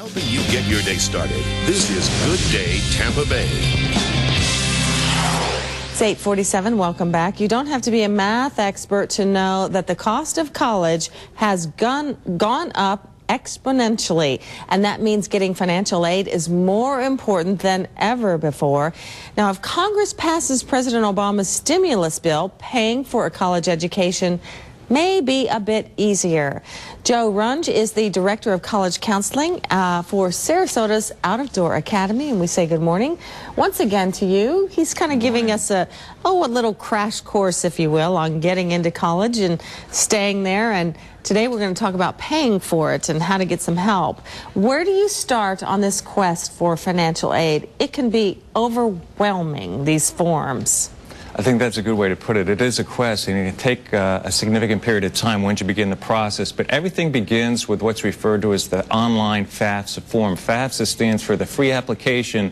helping you get your day started. This is Good Day Tampa Bay. It's 8:47. Welcome back. You don't have to be a math expert to know that the cost of college has gone up exponentially, and that means getting financial aid is more important than ever before. Now, if Congress passes President Obama's stimulus bill, paying for a college education may be a bit easier. Joe Runge is the Director of College Counseling for Sarasota's Out-of-Door Academy, and we say good morning once again to you. He's kind of giving us a little crash course, if you will, on getting into college and staying there, and today we're going to talk about paying for it and how to get some help. Where do you start on this quest for financial aid? It can be overwhelming, these forms. I think that's a good way to put it. It is a quest, and it can take a significant period of time once you begin the process. But everything begins with what's referred to as the online FAFSA form. FAFSA stands for the Free Application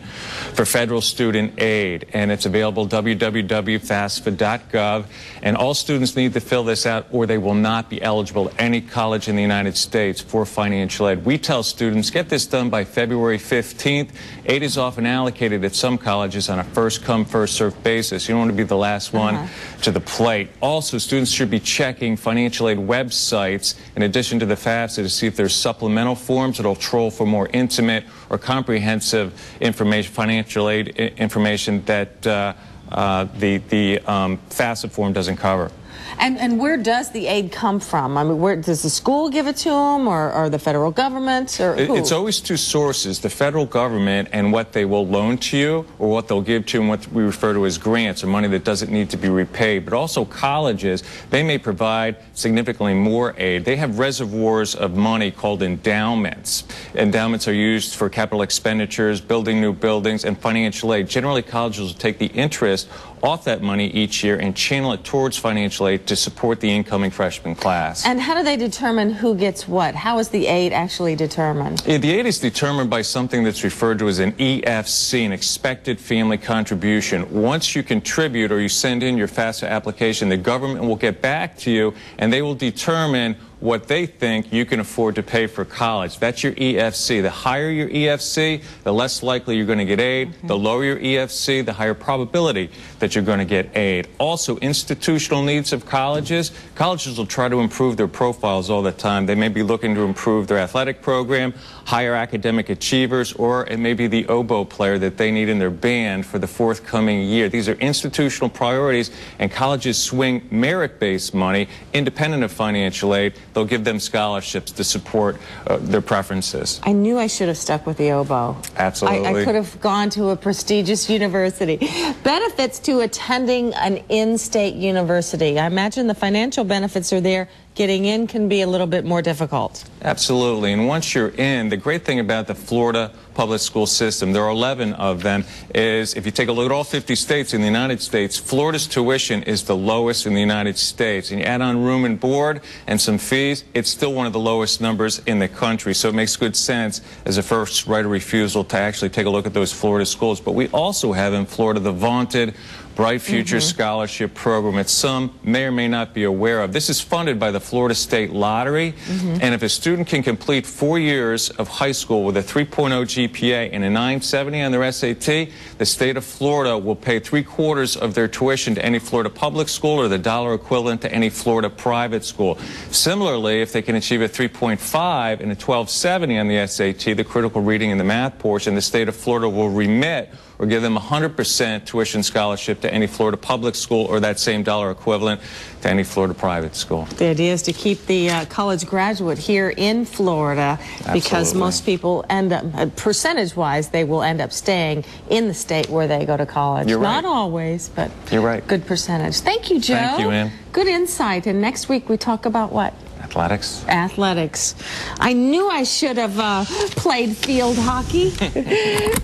for Federal Student Aid, and it's available www.fafsa.gov. And all students need to fill this out, or they will not be eligible at any college in the United States for financial aid. We tell students, get this done by February 15th. Aid is often allocated at some colleges on a first-come, first-served basis. You don't want to be the last one to the plate. Also, students should be checking financial aid websites in addition to the FAFSA to see if there's supplemental forms that'll troll for more intimate or comprehensive information, financial aid information that the FAFSA form doesn't cover. And where does the aid come from? I mean, where does the school give it to them, or the federal government, or who? It's always two sources: the federal government and what they will loan to you, or what they'll give to you, and what we refer to as grants, or money that doesn't need to be repaid. But also colleges, they may provide significantly more aid. They have reservoirs of money called endowments. Endowments are used for capital expenditures, building new buildings, and financial aid. Generally, colleges will take the interest off that money each year and channel it towards financial aid to support the incoming freshman class. And how do they determine who gets what? How is the aid actually determined? The aid is determined by something that's referred to as an EFC, an expected family contribution. Once you contribute or you send in your FAFSA application, the government will get back to you and they will determine what they think you can afford to pay for college. That's your EFC. The higher your EFC, the less likely you're going to get aid. The lower your EFC, the higher probability that you're going to get aid. Also, institutional needs of colleges. Colleges will try to improve their profiles all the time. They may be looking to improve their athletic program, higher academic achievers, or it may be the oboe player that they need in their band for the forthcoming year. These are institutional priorities, and colleges swing merit-based money independent of financial aid. They'll give them scholarships to support their preferences. I knew I should have stuck with the oboe. Absolutely. I could have gone to a prestigious university. Benefits to attending an in-state university. I imagine the financial benefits are there. Getting in can be a little bit more difficult. Absolutely. And once you're in, the great thing about the Florida public school system, there are 11 of them, is if you take a look at all 50 states in the United States, Florida's tuition is the lowest in the United States. And you add on room and board and some fees, it's still one of the lowest numbers in the country. So it makes good sense as a first right of refusal to actually take a look at those Florida schools. But we also have in Florida the vaunted Bright Future Scholarship Program that some may or may not be aware of. This is funded by the Florida State Lottery, and if a student can complete 4 years of high school with a 3.0 GPA and a 970 on their SAT, the state of Florida will pay 3/4 of their tuition to any Florida public school or the dollar equivalent to any Florida private school. Similarly, if they can achieve a 3.5 and a 1270 on the SAT, the critical reading and the math portion, the state of Florida will remit or give them 100% tuition scholarship to any Florida public school or that same dollar equivalent to any Florida private school. The idea is to keep the college graduate here in Florida. Absolutely. Because most people end up, percentage-wise, they will end up staying in the state where they go to college. You're right. Not always, but you're right. Good percentage. Thank you, Joe. Thank you, Ann. Good insight. And next week we talk about what? Athletics. Athletics. I knew I should have played field hockey.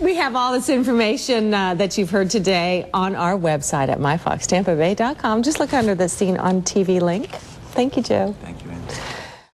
We have all this information that you've heard today on our website at myfoxtampabay.com. Just look under the Seen on TV link. Thank you, Joe. Thank you.